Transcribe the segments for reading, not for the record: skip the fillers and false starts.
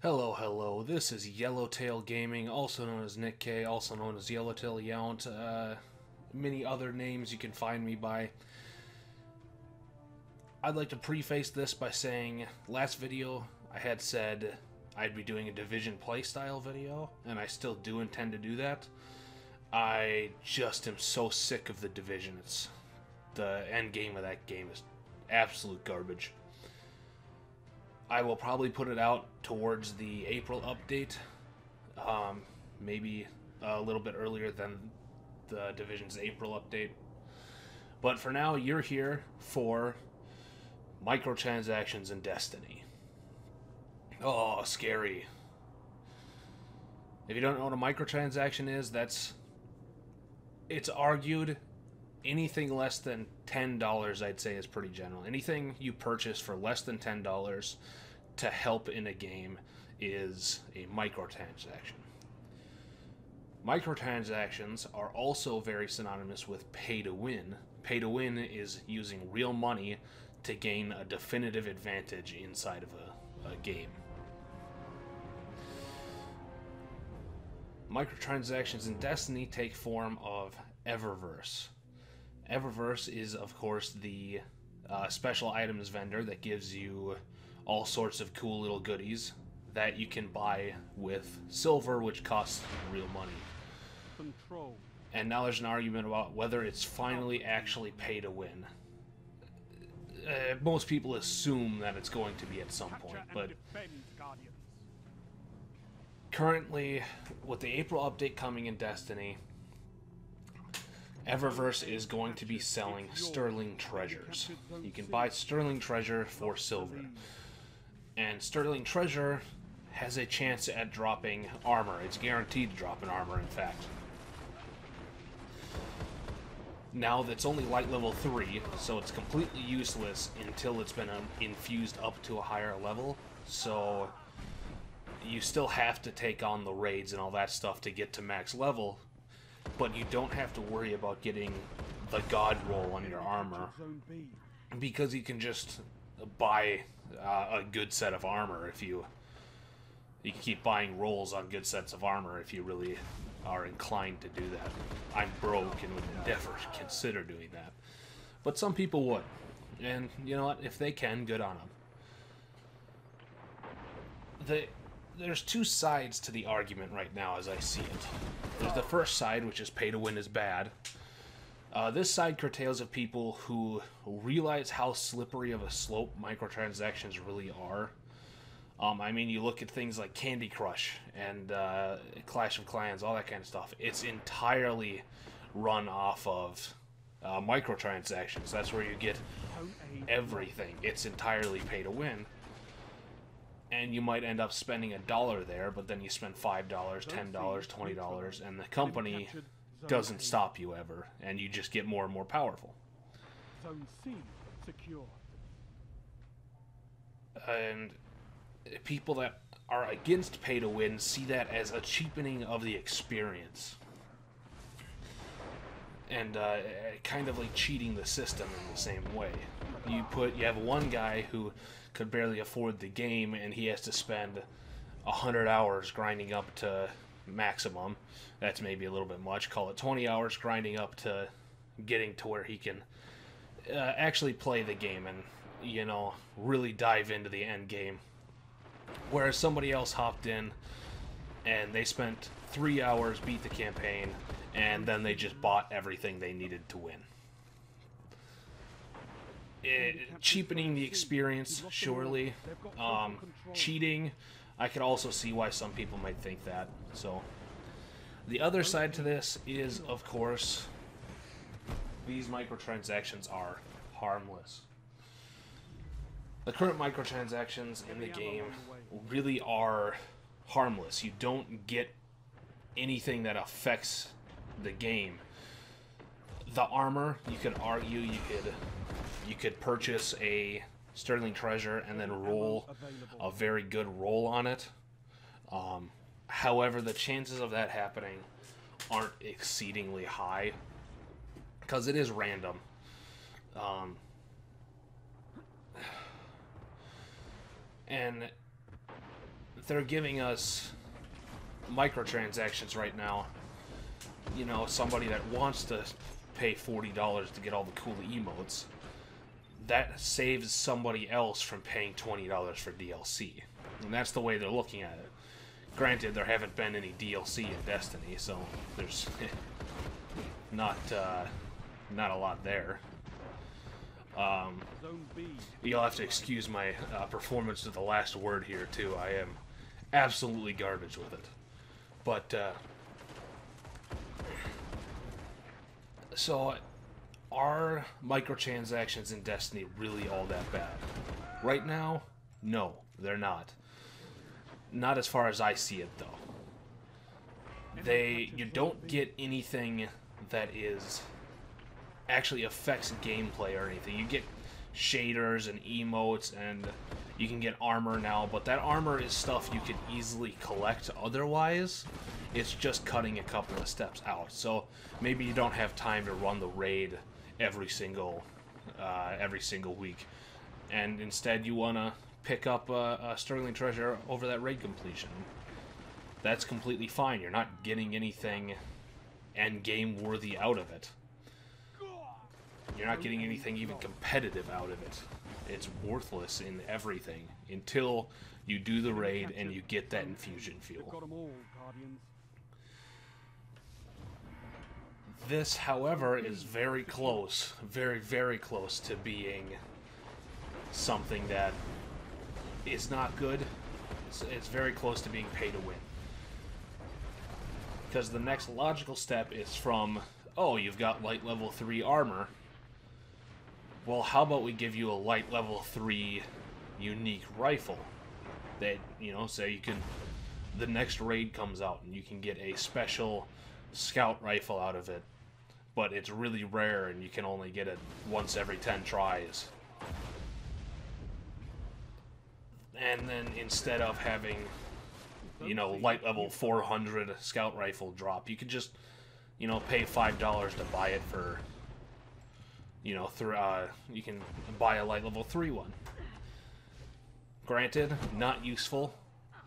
Hello, hello. This is Yellowtail Gaming, also known as Nick K, also known as Yellowtail Yount. Many other names you can find me by. I'd like to preface this by saying, last video I had said I'd be doing a Division playstyle video, and I still do intend to do that. I just am so sick of the Division. The end game of that game is absolute garbage. I will probably put it out towards the April update, maybe a little bit earlier than the Division's April update. But for now, you're here for microtransactions in Destiny. Oh, scary. If you don't know what a microtransaction is, it's argued anything less than $10, I'd say, is pretty general. Anything you purchase for less than $10 to help in a game is a microtransaction. Microtransactions are also very synonymous with pay to win. Pay to win is using real money to gain a definitive advantage inside of a game. Microtransactions in Destiny take form of Eververse. Eververse is, of course, the special items vendor that gives you all sorts of cool little goodies that you can buy with silver, which costs real money. Control. And now there's an argument about whether it's finally actually pay to win. Most people assume that it's going to be at some point, but currently, with the April update coming in Destiny, Eververse is going to be selling Sterling Treasures. You can buy Sterling Treasure for silver. And Sterling Treasure has a chance at dropping armor. It's guaranteed to drop an armor, in fact. Now, that's only light level 3, so it's completely useless until it's been infused up to a higher level. So, you still have to take on the raids and all that stuff to get to max level. But you don't have to worry about getting the god roll on your armor, because you can just buy a good set of armor if you can keep buying rolls on good sets of armor if you really are inclined to do that. I'm broke and would never consider doing that, but some people would, and you know what, if they can, good on them. There's two sides to the argument right now as I see it. There's the first side, which is pay to win is bad. This side curtails of people who realize how slippery of a slope microtransactions really are. I mean, you look at things like Candy Crush and Clash of Clans, all that kind of stuff. It's entirely run off of microtransactions. That's where you get everything. It's entirely pay to win. And you might end up spending $1 there, but then you spend $5, $10, $20, and the company doesn't stop you ever, and you just get more and more powerful. Zone C secure. And people that are against pay to win see that as a cheapening of the experience, and kind of like cheating the system in the same way. You have one guy who could barely afford the game, and he has to spend 100 hours grinding up to maximum. That's maybe a little bit much. Call it 20 hours grinding up to getting to where he can actually play the game and, you know, really dive into the end game. Whereas somebody else hopped in and they spent 3 hours, beat the campaign, and then they just bought everything they needed to win. Cheapening the experience, surely. Cheating, I could also see why some people might think that. So, the other side to this is, of course, these microtransactions are harmless. The current microtransactions in the game really are harmless. You don't get anything that affects the game. The armor, you could argue you could purchase a Sterling Treasure and then roll a very good roll on it. However, the chances of that happening aren't exceedingly high, because it is random. And they're giving us microtransactions right now. You know, somebody that wants to pay $40 to get all the cool emotes, that saves somebody else from paying $20 for DLC. And that's the way they're looking at it. Granted, there haven't been any DLC in Destiny, so there's not a lot there. You'll have to excuse my performance of the last word here, too. I am absolutely garbage with it. But, so, are microtransactions in Destiny really all that bad? Right now, no, they're not. Not as far as I see it, though. You don't get anything that is actually affects gameplay or anything. You get shaders and emotes, and you can get armor now, but that armor is stuff you could easily collect otherwise. It's just cutting a couple of steps out. So maybe you don't have time to run the raid every single week, and instead you want to pick up a Sterling Treasure over that raid completion. That's completely fine. You're not getting anything end game worthy out of it. You're not getting anything even competitive out of it. It's worthless in everything until you do the raid and you get that infusion fuel. This, however, is very close, very, very close to being something that is not good. It's very close to being pay to win. Because the next logical step is from, oh, you've got light level 3 armor. Well, how about we give you a light level 3 unique rifle that, you know, say you can, the next raid comes out and you can get a special scout rifle out of it, but it's really rare and you can only get it once every 10 tries. And then instead of having, you know, light level 400 scout rifle drop, you could just, you know, pay $5 to buy it for, you know, you can buy a light level 3 one. Granted, not useful,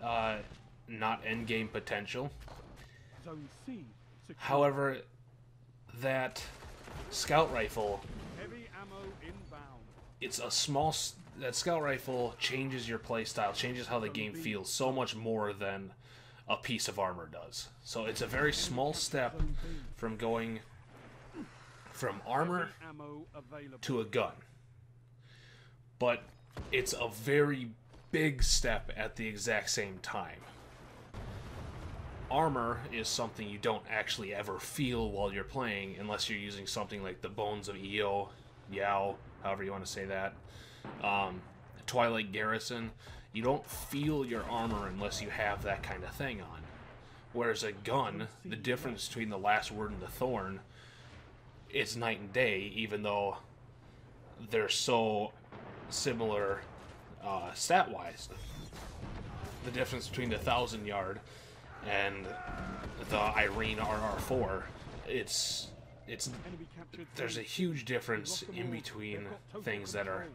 not end-game potential. However, that scout rifle, it's a small... That scout rifle changes your playstyle, changes how the game feels so much more than a piece of armor does. So it's a very small step from going from armor to a gun. But it's a very big step at the exact same time. Armor is something you don't actually ever feel while you're playing unless you're using something like the Bones of Io, Yao, however you want to say that. Twilight Garrison, you don't feel your armor unless you have that kind of thing on. Whereas a gun, the difference between the Last Word and the Thorn, it's night and day, even though they're so similar stat-wise. The difference between the 1,000 Yard and the Irene RR4, there's a huge difference in between things that are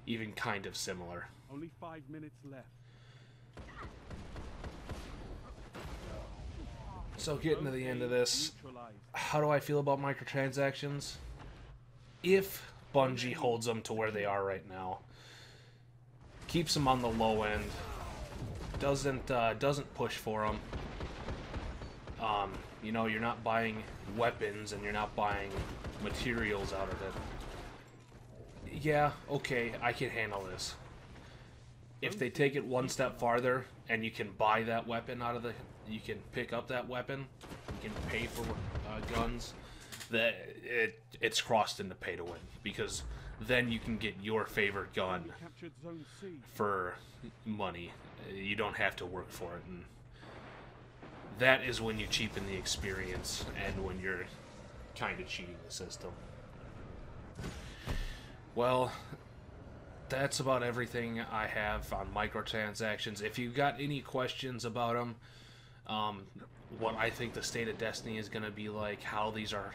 even kind of similar. Only 5 minutes left. So getting to the end of this, how do I feel about microtransactions? If Bungie holds them to where they are right now, keeps them on the low end, doesn't push for them. You know, you're not buying weapons and you're not buying materials out of it. Yeah, okay, I can handle this. If they take it one step farther and you can buy that weapon out of the, you can pick up that weapon, you can pay for guns, it's crossed into pay to win, because then you can get your favorite gun for money. You don't have to work for it, and that is when you cheapen the experience and when you're kind of cheating the system. Well, that's about everything I have on microtransactions. If you've got any questions about them, what I think the state of Destiny is going to be like, how these are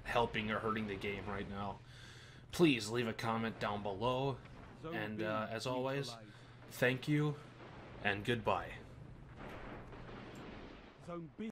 helping or hurting the game right now, please leave a comment down below. And as always, thank you and goodbye. Zone B